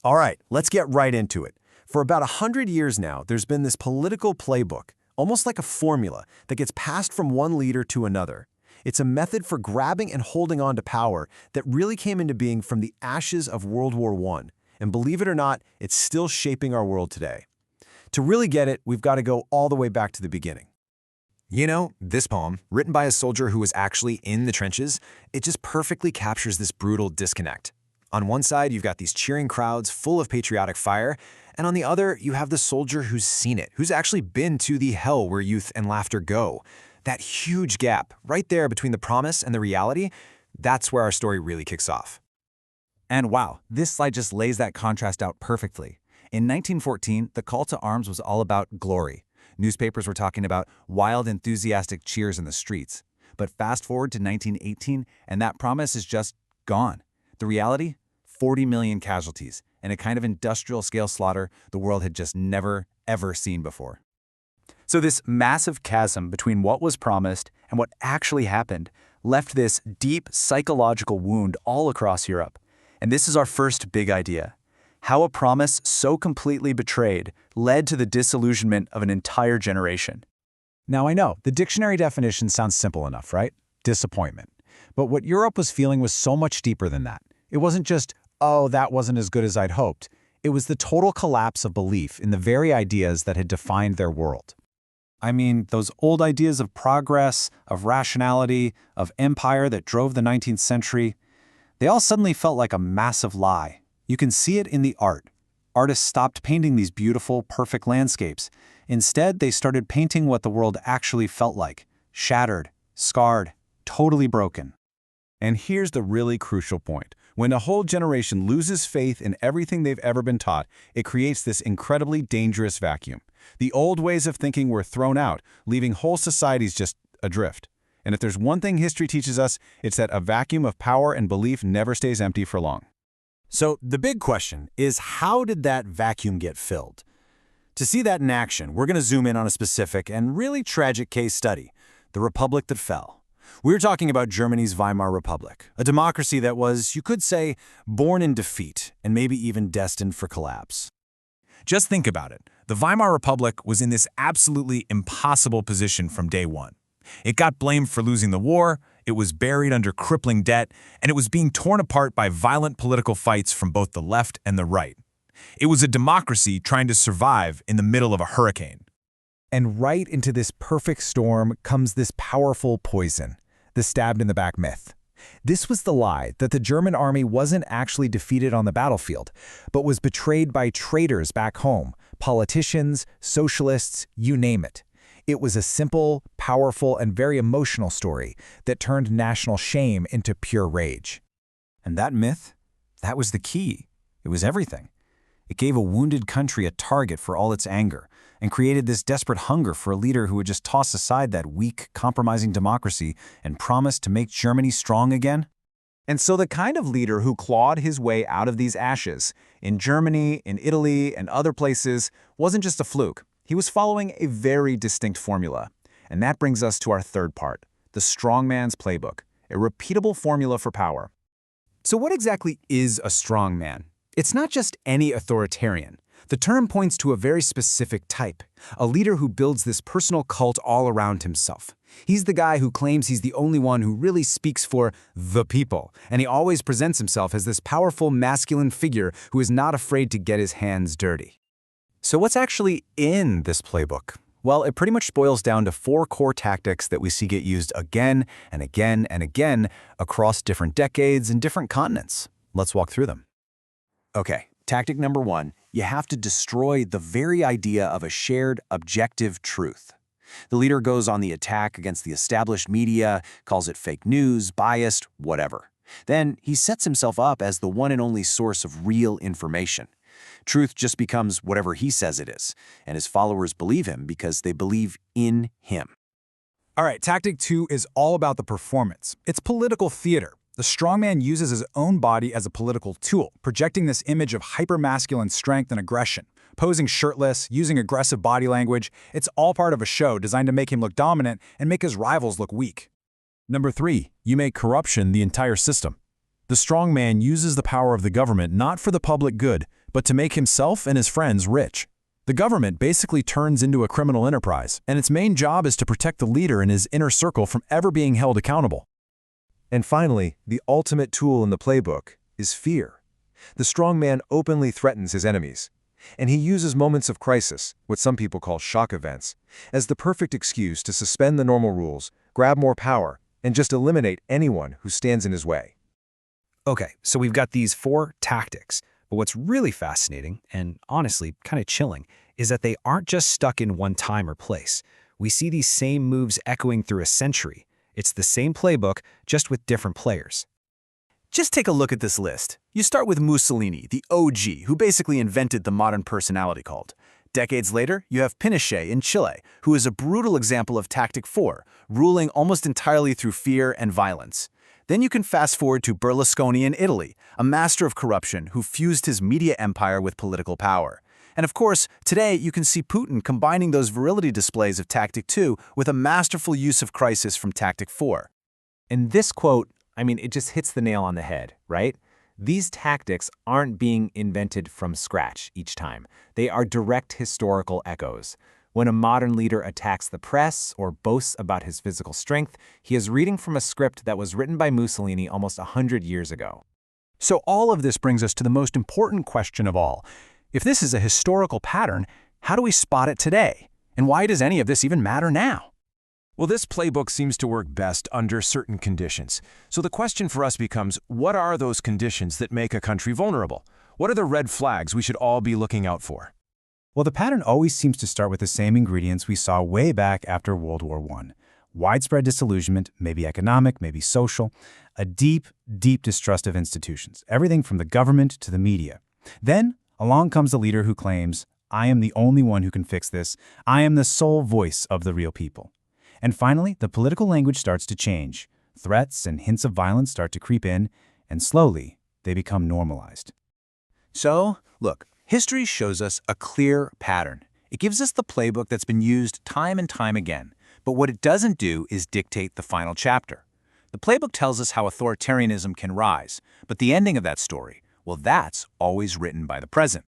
All right, let's get right into it. For about 100 years now, there's been this political playbook, almost like a formula, that gets passed from one leader to another. It's a method for grabbing and holding on to power that really came into being from the ashes of World War I. And believe it or not, it's still shaping our world today. To really get it, we've got to go all the way back to the beginning. You know, this poem, written by a soldier who was actually in the trenches, it just perfectly captures this brutal disconnect. On one side, you've got these cheering crowds full of patriotic fire, and on the other, you have the soldier who's seen it, who's actually been to the hell where youth and laughter go. That huge gap right there between the promise and the reality, that's where our story really kicks off. And wow, this slide just lays that contrast out perfectly. In 1914, the call to arms was all about glory. Newspapers were talking about wild, enthusiastic cheers in the streets. But fast forward to 1918, and that promise is just gone. The reality? 40 million casualties, and a kind of industrial-scale slaughter the world had just never, ever seen before. So this massive chasm between what was promised and what actually happened left this deep psychological wound all across Europe. And this is our first big idea: how a promise so completely betrayed led to the disillusionment of an entire generation. Now I know, the dictionary definition sounds simple enough, right? Disappointment. But what Europe was feeling was so much deeper than that. It wasn't just, oh, that wasn't as good as I'd hoped. It was the total collapse of belief in the very ideas that had defined their world. I mean, those old ideas of progress, of rationality, of empire that drove the 19th century, they all suddenly felt like a massive lie. You can see it in the art. Artists stopped painting these beautiful, perfect landscapes. Instead, they started painting what the world actually felt like: shattered, scarred, totally broken. And here's the really crucial point. When a whole generation loses faith in everything they've ever been taught, it creates this incredibly dangerous vacuum. The old ways of thinking were thrown out, leaving whole societies just adrift. And if there's one thing history teaches us, it's that a vacuum of power and belief never stays empty for long. So the big question is, how did that vacuum get filled? To see that in action, we're going to zoom in on a specific and really tragic case study: the republic that fell. We're talking about Germany's Weimar Republic, a democracy that was, you could say, born in defeat and maybe even destined for collapse. Just think about it. The Weimar Republic was in this absolutely impossible position from day one. It got blamed for losing the war, it was buried under crippling debt, and it was being torn apart by violent political fights from both the left and the right. It was a democracy trying to survive in the middle of a hurricane. And right into this perfect storm comes this powerful poison, the stabbed-in-the-back myth. This was the lie that the German army wasn't actually defeated on the battlefield, but was betrayed by traitors back home, politicians, socialists, you name it. It was a simple, powerful, and very emotional story that turned national shame into pure rage. And that myth? That was the key. It was everything. It gave a wounded country a target for all its anger, and created this desperate hunger for a leader who would just toss aside that weak, compromising democracy and promise to make Germany strong again. And so the kind of leader who clawed his way out of these ashes, in Germany, in Italy, and other places, wasn't just a fluke. He was following a very distinct formula. And that brings us to our third part: the Strongman's Playbook, a repeatable formula for power. So what exactly is a strongman? It's not just any authoritarian. The term points to a very specific type, a leader who builds this personal cult all around himself. He's the guy who claims he's the only one who really speaks for the people, and he always presents himself as this powerful masculine figure who is not afraid to get his hands dirty. So what's actually in this playbook? Well, it pretty much boils down to 4 core tactics that we see get used again and again and again across different decades and different continents. Let's walk through them. Okay, tactic number 1, you have to destroy the very idea of a shared, objective truth. The leader goes on the attack against the established media, calls it fake news, biased, whatever. Then he sets himself up as the one and only source of real information. Truth just becomes whatever he says it is, and his followers believe him because they believe in him. All right, tactic 2 is all about the performance. It's political theater. The strongman uses his own body as a political tool, projecting this image of hypermasculine strength and aggression. Posing shirtless, using aggressive body language, it's all part of a show designed to make him look dominant and make his rivals look weak. Number 3, you make corruption the entire system. The strongman uses the power of the government not for the public good, but to make himself and his friends rich. The government basically turns into a criminal enterprise, and its main job is to protect the leader and his inner circle from ever being held accountable. And finally, the ultimate tool in the playbook is fear. The strongman openly threatens his enemies, and he uses moments of crisis, what some people call shock events, as the perfect excuse to suspend the normal rules, grab more power, and just eliminate anyone who stands in his way. Okay, so we've got these 4 tactics, but what's really fascinating, and honestly kind of chilling, is that they aren't just stuck in one time or place. We see these same moves echoing through a century. It's the same playbook, just with different players. Just take a look at this list. You start with Mussolini, the OG, who basically invented the modern personality cult. Decades later, you have Pinochet in Chile, who is a brutal example of Tactic 4, ruling almost entirely through fear and violence. Then you can fast forward to Berlusconi in Italy, a master of corruption who fused his media empire with political power. And of course, today you can see Putin combining those virility displays of Tactic 2 with a masterful use of crisis from Tactic 4. And this quote, it just hits the nail on the head, right? These tactics aren't being invented from scratch each time. They are direct historical echoes. When a modern leader attacks the press or boasts about his physical strength, he is reading from a script that was written by Mussolini almost 100 years ago. So all of this brings us to the most important question of all. If this is a historical pattern, how do we spot it today? And why does any of this even matter now? Well, this playbook seems to work best under certain conditions. So the question for us becomes, what are those conditions that make a country vulnerable? What are the red flags we should all be looking out for? Well, the pattern always seems to start with the same ingredients we saw way back after World War I. Widespread disillusionment, maybe economic, maybe social, a deep, deep distrust of institutions, everything from the government to the media. Then, along comes a leader who claims, I am the only one who can fix this. I am the sole voice of the real people. And finally, the political language starts to change. Threats and hints of violence start to creep in, and slowly, they become normalized. So, look, history shows us a clear pattern. It gives us the playbook that's been used time and time again. But what it doesn't do is dictate the final chapter. The playbook tells us how authoritarianism can rise, but the ending of that story, well, that's always written by the present.